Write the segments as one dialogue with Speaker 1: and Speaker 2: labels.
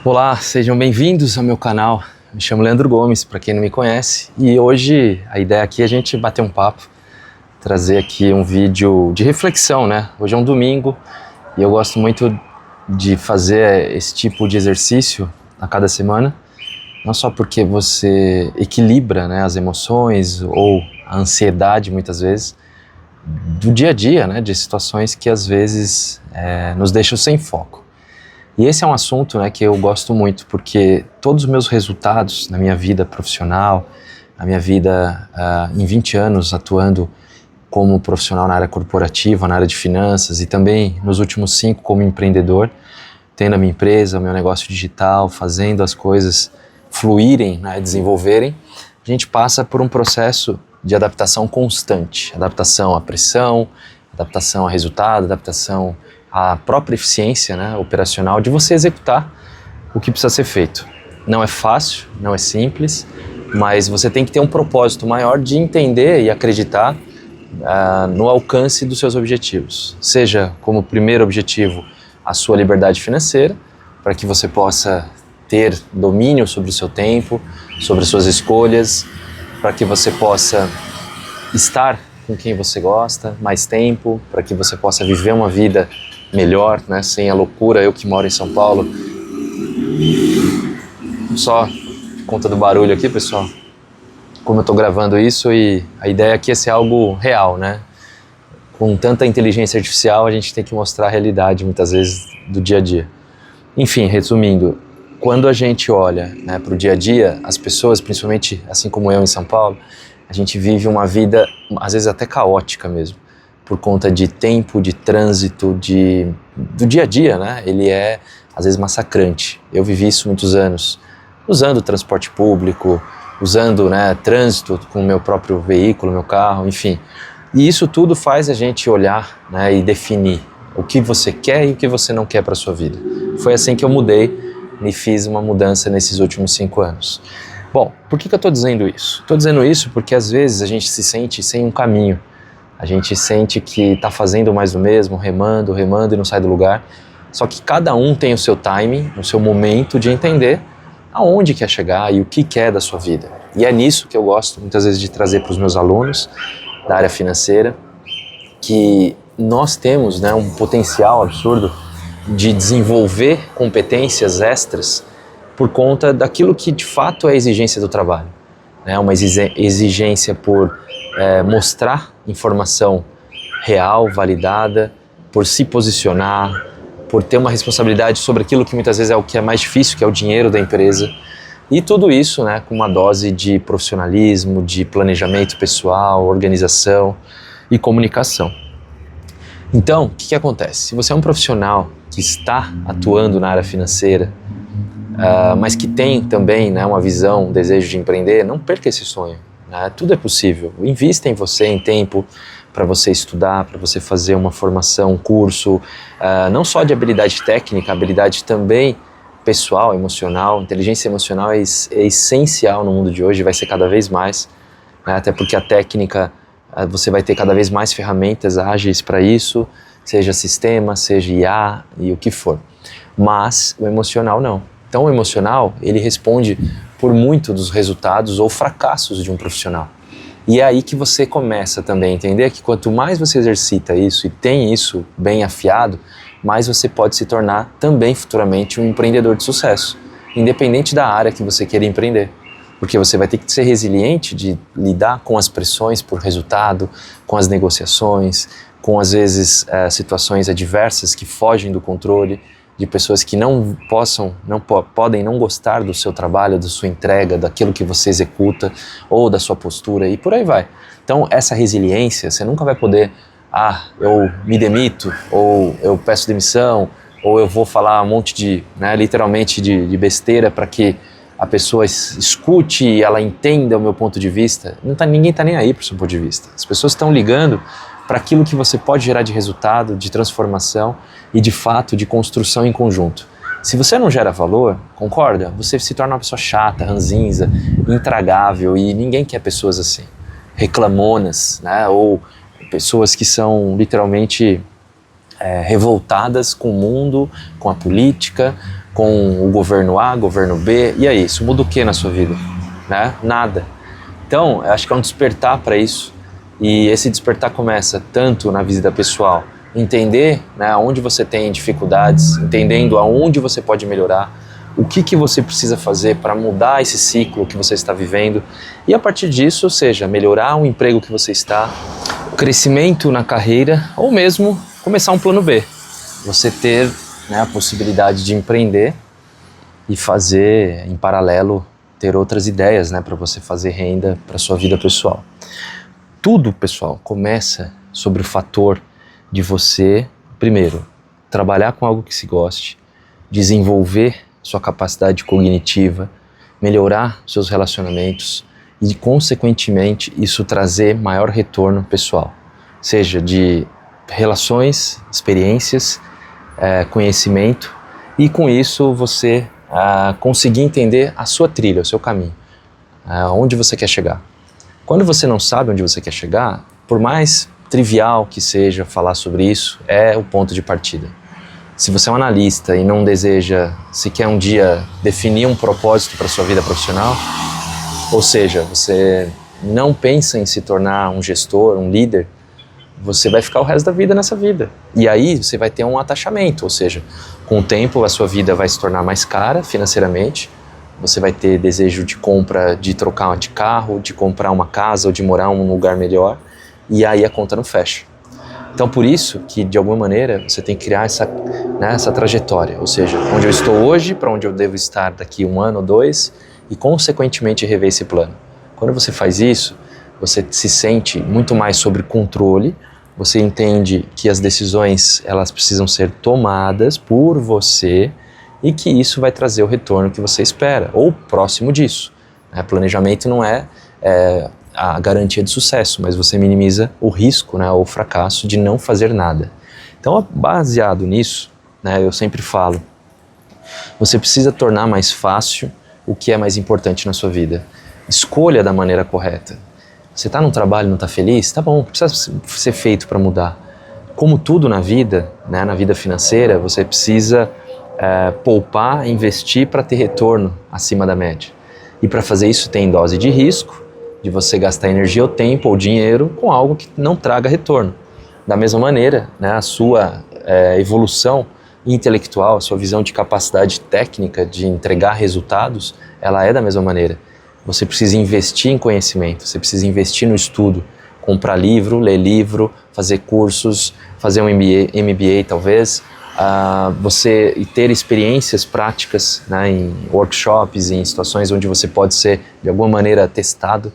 Speaker 1: Olá, sejam bem-vindos ao meu canal. Me chamo Leandro Gomes, para quem não me conhece, e hoje a ideia aqui é a gente bater um papo, trazer aqui um vídeo de reflexão, né? Hoje é um domingo e eu gosto muito de fazer esse tipo de exercício a cada semana, não só porque você equilibra, né, as emoções ou a ansiedade muitas vezes do dia a dia, né, de situações que às vezes nos deixam sem foco. E esse é um assunto, né, que eu gosto muito, porque todos os meus resultados na minha vida profissional, na minha vida em 20 anos atuando como profissional na área corporativa, na área de finanças e também nos últimos 5 como empreendedor, tendo a minha empresa, o meu negócio digital, fazendo as coisas fluírem, né, desenvolverem, a gente passa por um processo de adaptação constante, adaptação à pressão, adaptação a resultado, adaptação a própria eficiência, né, operacional de você executar o que precisa ser feito. Não é fácil, não é simples, mas você tem que ter um propósito maior de entender e acreditar no alcance dos seus objetivos. Seja como primeiro objetivo a sua liberdade financeira, para que você possa ter domínio sobre o seu tempo, sobre as suas escolhas, para que você possa estar com quem você gosta, mais tempo, para que você possa viver uma vida melhor, né, sem a loucura. Eu que moro em São Paulo, só por conta do barulho aqui, pessoal, como eu estou gravando isso, e a ideia aqui é ser algo real, né? Com tanta inteligência artificial, a gente tem que mostrar a realidade, muitas vezes, do dia a dia. Enfim, resumindo, quando a gente olha, né, para o dia a dia, as pessoas, principalmente assim como eu em São Paulo, a gente vive uma vida, às vezes até caótica mesmo, por conta de tempo, de trânsito, do dia a dia, né? Ele é, às vezes, massacrante. Eu vivi isso muitos anos, usando transporte público, usando, né, trânsito com o meu próprio veículo, meu carro, enfim. E isso tudo faz a gente olhar, né, e definir o que você quer e o que você não quer para a sua vida. Foi assim que eu mudei e fiz uma mudança nesses últimos 5 anos. Bom, por que eu estou dizendo isso? Estou dizendo isso porque às vezes a gente se sente sem um caminho. A gente sente que está fazendo mais do mesmo, remando e não sai do lugar. Só que cada um tem o seu timing, o seu momento de entender aonde quer chegar e o que quer da sua vida. E é nisso que eu gosto muitas vezes de trazer para os meus alunos da área financeira, que nós temos, né, um potencial absurdo de desenvolver competências extras por conta daquilo que de fato é a exigência do trabalho, né? Uma exigência por mostrar informação real, validada, por se posicionar, por ter uma responsabilidade sobre aquilo que muitas vezes é o que é mais difícil, que é o dinheiro da empresa. E tudo isso, né, com uma dose de profissionalismo, de planejamento pessoal, organização e comunicação. Então, o que acontece? Se você é um profissional que está atuando na área financeira, mas que tem também, né, uma visão, um desejo de empreender, não perca esse sonho. Tudo é possível. Invista em você, em tempo para você estudar, para você fazer uma formação, um curso, não só de habilidade técnica, habilidade também pessoal, emocional. Inteligência emocional é essencial no mundo de hoje, vai ser cada vez mais, né? Até porque a técnica, você vai ter cada vez mais ferramentas ágeis para isso, seja sistema, seja IA e o que for. Mas o emocional não. Então o emocional, ele responde por muito dos resultados ou fracassos de um profissional. E é aí que você começa também a entender que quanto mais você exercita isso e tem isso bem afiado, mais você pode se tornar também futuramente um empreendedor de sucesso, independente da área que você queira empreender. Porque você vai ter que ser resiliente de lidar com as pressões por resultado, com as negociações, com às vezes situações adversas que fogem do controle, de pessoas que podem não gostar do seu trabalho, da sua entrega, daquilo que você executa ou da sua postura e por aí vai. Então essa resiliência, você nunca vai poder, eu me demito, ou eu peço demissão, ou eu vou falar um monte de, né, literalmente de besteira para que a pessoa escute e ela entenda o meu ponto de vista. Ninguém está nem aí para o seu ponto de vista. As pessoas estão ligando para aquilo que você pode gerar de resultado, de transformação e de fato de construção em conjunto. Se você não gera valor, concorda? Você se torna uma pessoa chata, ranzinza, intragável, e ninguém quer pessoas assim, reclamonas, né? Ou pessoas que são literalmente revoltadas com o mundo, com a política, com o governo A, governo B, e aí, isso muda o que na sua vida? Né? Nada. Então, eu acho que é um despertar para isso, e esse despertar começa tanto na vida pessoal, entender, né, onde você tem dificuldades, entendendo aonde você pode melhorar, o que você precisa fazer para mudar esse ciclo que você está vivendo, e a partir disso, ou seja, melhorar o emprego que você está, o crescimento na carreira, ou mesmo começar um plano B. Você ter, né, a possibilidade de empreender e fazer, em paralelo, ter outras ideias, né, para você fazer renda para sua vida pessoal. Tudo, pessoal, começa sobre o fator de você, primeiro, trabalhar com algo que se goste, desenvolver sua capacidade cognitiva, melhorar seus relacionamentos e, consequentemente, isso trazer maior retorno pessoal, seja de relações, experiências, conhecimento, e com isso você conseguir entender a sua trilha, o seu caminho, onde você quer chegar. Quando você não sabe onde você quer chegar, por mais trivial que seja falar sobre isso, é o ponto de partida. Se você é um analista e não deseja sequer um dia definir um propósito para a sua vida profissional, ou seja, você não pensa em se tornar um gestor, um líder, você vai ficar o resto da vida nessa vida. E aí você vai ter um atachamento, ou seja, com o tempo a sua vida vai se tornar mais cara financeiramente, você vai ter desejo de compra, de trocar de carro, de comprar uma casa ou de morar em um lugar melhor, e aí a conta não fecha. Então por isso que de alguma maneira você tem que criar essa trajetória, ou seja, onde eu estou hoje, para onde eu devo estar daqui 1 ano ou 2, e consequentemente rever esse plano. Quando você faz isso, você se sente muito mais sobre controle, você entende que as decisões elas precisam ser tomadas por você e que isso vai trazer o retorno que você espera, ou próximo disso. Planejamento não é a garantia de sucesso, mas você minimiza o risco, né, ou o fracasso de não fazer nada. Então, baseado nisso, né, eu sempre falo, você precisa tornar mais fácil o que é mais importante na sua vida. Escolha da maneira correta. Você está num trabalho e não está feliz? Tá bom, precisa ser feito para mudar. Como tudo na vida, né, na vida financeira, você precisa poupar, investir para ter retorno acima da média. E para fazer isso tem dose de risco, de você gastar energia ou tempo ou dinheiro com algo que não traga retorno. Da mesma maneira, né, a sua evolução intelectual, a sua visão de capacidade técnica de entregar resultados, ela é da mesma maneira. Você precisa investir em conhecimento, você precisa investir no estudo, comprar livro, ler livro, fazer cursos, fazer um MBA talvez, você ter experiências práticas, né, em workshops, em situações onde você pode ser de alguma maneira testado.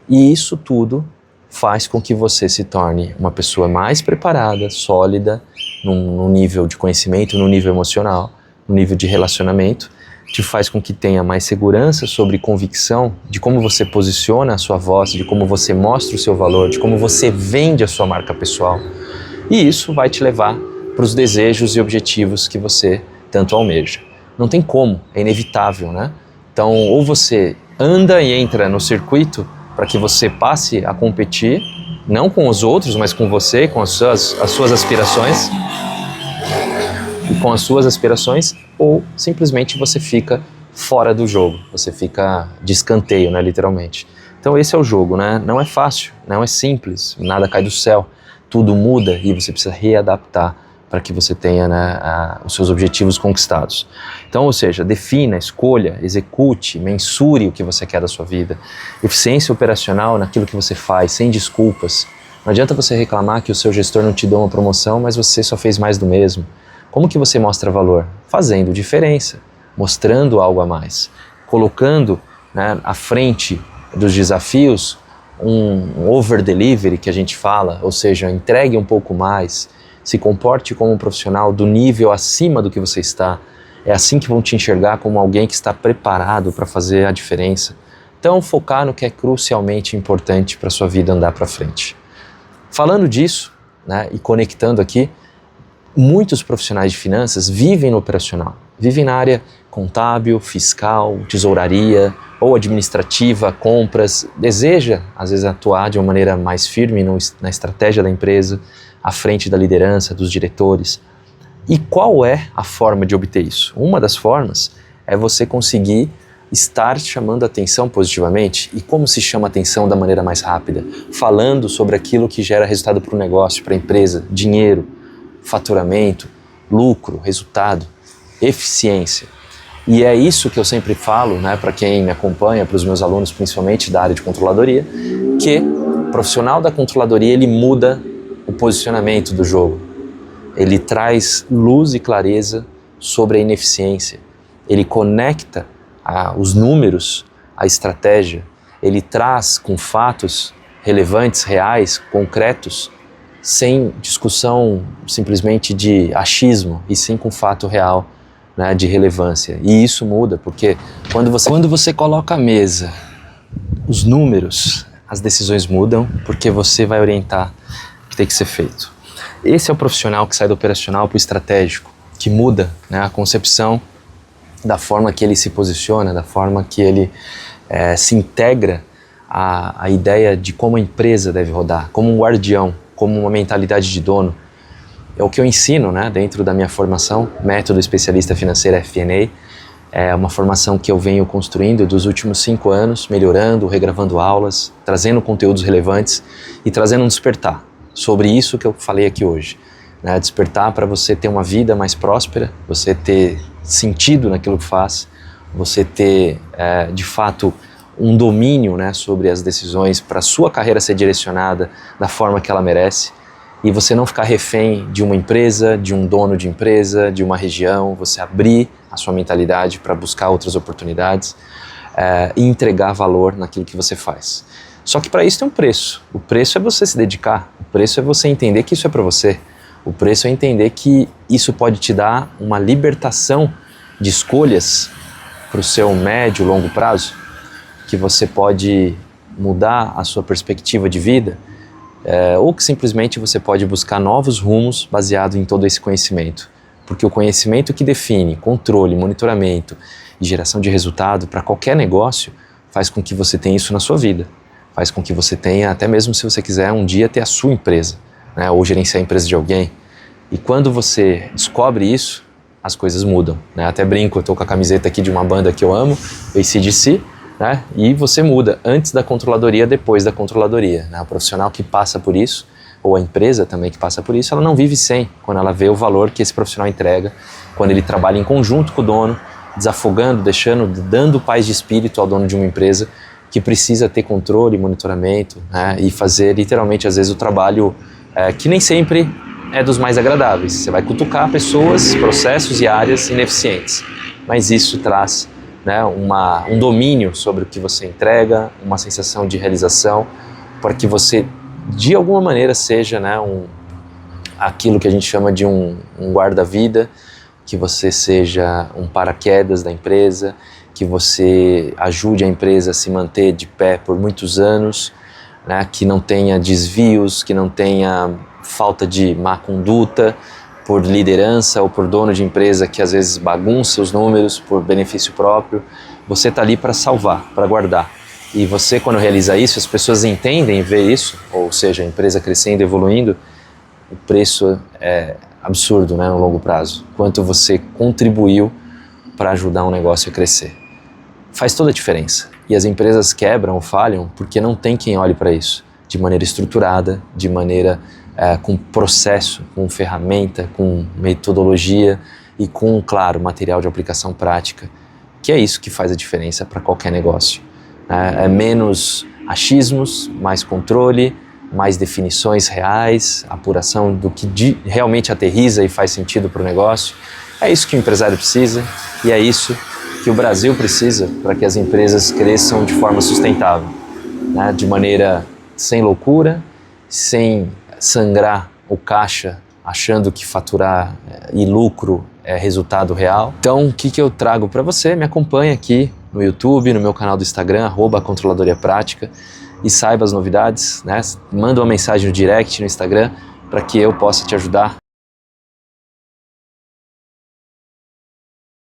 Speaker 1: E isso tudo faz com que você se torne uma pessoa mais preparada, sólida, num nível de conhecimento, num nível emocional, num nível de relacionamento, te faz com que tenha mais segurança sobre convicção de como você posiciona a sua voz, de como você mostra o seu valor, de como você vende a sua marca pessoal. E isso vai te levar para os desejos e objetivos que você tanto almeja. Não tem como, é inevitável, né? Então, ou você anda e entra no circuito para que você passe a competir, não com os outros, mas com você, com as suas aspirações, e com as suas aspirações, ou simplesmente você fica fora do jogo, você fica de escanteio, né, literalmente. Então esse é o jogo, né? Não é fácil, não é simples, nada cai do céu, tudo muda e você precisa readaptar para que você tenha, né, os seus objetivos conquistados. Então, ou seja, defina, escolha, execute, mensure o que você quer da sua vida. Eficiência operacional naquilo que você faz, sem desculpas. Não adianta você reclamar que o seu gestor não te deu uma promoção, mas você só fez mais do mesmo. Como que você mostra valor? Fazendo diferença, mostrando algo a mais, colocando, né, à frente dos desafios um over-delivery que a gente fala, ou seja, entregue um pouco mais, se comporte como um profissional do nível acima do que você está. É assim que vão te enxergar como alguém que está preparado para fazer a diferença. Então, focar no que é crucialmente importante para a sua vida andar para frente. Falando disso, né, e conectando aqui, muitos profissionais de finanças vivem no operacional, vivem na área contábil, fiscal, tesouraria ou administrativa, compras, deseja às vezes atuar de uma maneira mais firme na estratégia da empresa, à frente da liderança, dos diretores. E qual é a forma de obter isso? Uma das formas é você conseguir estar chamando a atenção positivamente. E como se chama a atenção da maneira mais rápida? Falando sobre aquilo que gera resultado para o negócio, para a empresa, dinheiro, faturamento, lucro, resultado, eficiência. E é isso que eu sempre falo, né, para quem me acompanha, para os meus alunos, principalmente da área de controladoria, que o profissional da controladoria, ele muda o posicionamento do jogo. Ele traz luz e clareza sobre a ineficiência. Ele conecta os números à estratégia. Ele traz com fatos relevantes, reais, concretos, sem discussão simplesmente de achismo, e sim com fato real, né, de relevância. E isso muda, porque quando você coloca à mesa os números, as decisões mudam, porque você vai orientar o que tem que ser feito. Esse é o profissional que sai do operacional para o estratégico, que muda, né, a concepção da forma que ele se posiciona, da forma que ele se integra à ideia de como a empresa deve rodar, como um guardião, como uma mentalidade de dono. É o que eu ensino, né, dentro da minha formação, Método Especialista Financeiro F&A. É uma formação que eu venho construindo dos últimos 5 anos, melhorando, regravando aulas, trazendo conteúdos relevantes e trazendo um despertar sobre isso que eu falei aqui hoje. Né? Despertar para você ter uma vida mais próspera, você ter sentido naquilo que faz, você ter, de fato, um domínio, né, sobre as decisões para a sua carreira ser direcionada da forma que ela merece, e você não ficar refém de uma empresa, de um dono de empresa, de uma região, você abrir a sua mentalidade para buscar outras oportunidades e entregar valor naquilo que você faz. Só que para isso tem um preço. O preço é você se dedicar, o preço é você entender que isso é para você, o preço é entender que isso pode te dar uma libertação de escolhas para o seu médio, longo prazo, que você pode mudar a sua perspectiva de vida, ou que simplesmente você pode buscar novos rumos baseado em todo esse conhecimento. Porque o conhecimento que define controle, monitoramento e geração de resultado para qualquer negócio faz com que você tenha isso na sua vida. Faz com que você tenha, até mesmo se você quiser um dia ter a sua empresa, né, ou gerenciar a empresa de alguém. E quando você descobre isso, as coisas mudam. Né? Até brinco, eu estou com a camiseta aqui de uma banda que eu amo, AC/DC, né? E você muda antes da controladoria, depois da controladoria. Né? O profissional que passa por isso, ou a empresa também que passa por isso, ela não vive sem, quando ela vê o valor que esse profissional entrega, quando ele trabalha em conjunto com o dono, desafogando, dando paz de espírito ao dono de uma empresa que precisa ter controle, monitoramento, né? E fazer literalmente às vezes o trabalho que nem sempre é dos mais agradáveis. Você vai cutucar pessoas, processos e áreas ineficientes, mas isso traz, né, um domínio sobre o que você entrega, uma sensação de realização, para que você de alguma maneira seja, né, aquilo que a gente chama de um guarda-vida, que você seja um paraquedas da empresa, que você ajude a empresa a se manter de pé por muitos anos, né, que não tenha desvios, que não tenha falta de má conduta por liderança ou por dono de empresa que às vezes bagunça os números por benefício próprio. Você está ali para salvar, para guardar. E você, quando realiza isso, as pessoas entendem e vê isso, ou seja, a empresa crescendo, evoluindo, o preço é absurdo, né, no longo prazo. Quanto você contribuiu para ajudar um negócio a crescer. Faz toda a diferença. E as empresas quebram ou falham porque não tem quem olhe para isso de maneira estruturada, de maneira com processo, com ferramenta, com metodologia e com, claro, material de aplicação prática, que é isso que faz a diferença para qualquer negócio. É menos achismos, mais controle, mais definições reais, apuração do que realmente aterriza e faz sentido para o negócio. É isso que o empresário precisa e é isso que o Brasil precisa para que as empresas cresçam de forma sustentável, né? De maneira sem loucura, sem sangrar o caixa achando que faturar e lucro é resultado real. Então, o que eu trago para você? Me acompanha aqui no YouTube, no meu canal do Instagram, @controladoria-prática, e saiba as novidades, né? Manda uma mensagem no direct no Instagram para que eu possa te ajudar